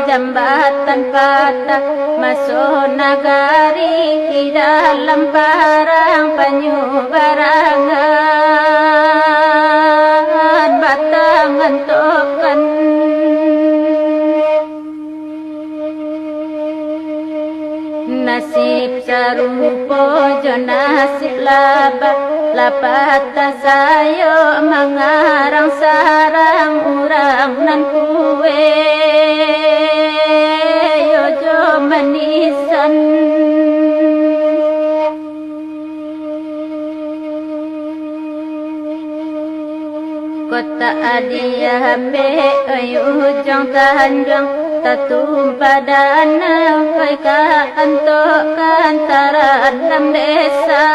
Jambatan patah masuk nagari di dalam parang penyubarangan batangan tokan nasib sarupo jo nasib lapata sayo mengarang sarang urang nan kuwe manisan kota adia be ujung tanjung tatumpa dana kai ka anto kantara dalam desa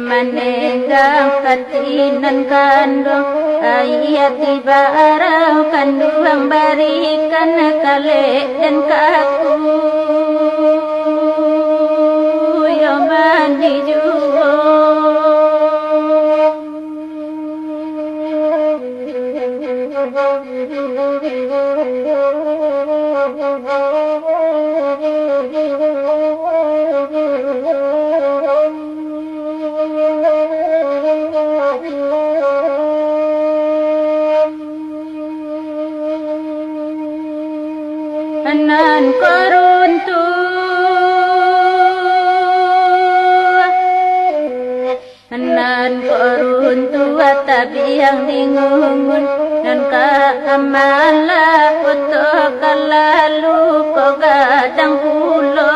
manengang katinan kandung ayat ibarau kandung barikan kale dan kaku yo mandi juo nan koruntu tapi yang dingungun nan ka amala uto kalalu ko gadang ulo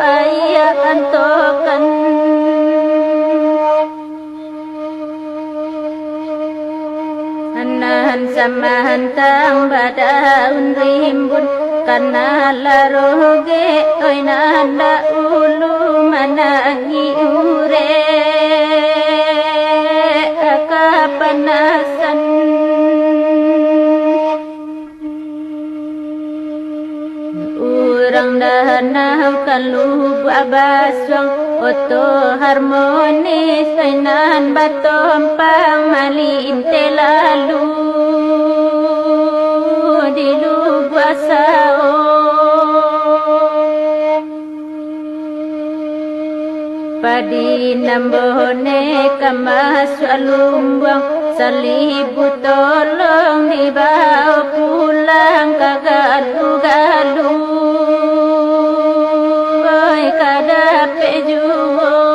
ayah antokan nan samantang badaun rimbun karena laroge oi nanda ulu manangi ure akapanasan urang danau kalu abaswang oto harmonis oi nan batompang malim telalu di lubuasao padi nambone kamas alumbuang salibu tolong dibawa pulang kagalu-galu oi kadape juo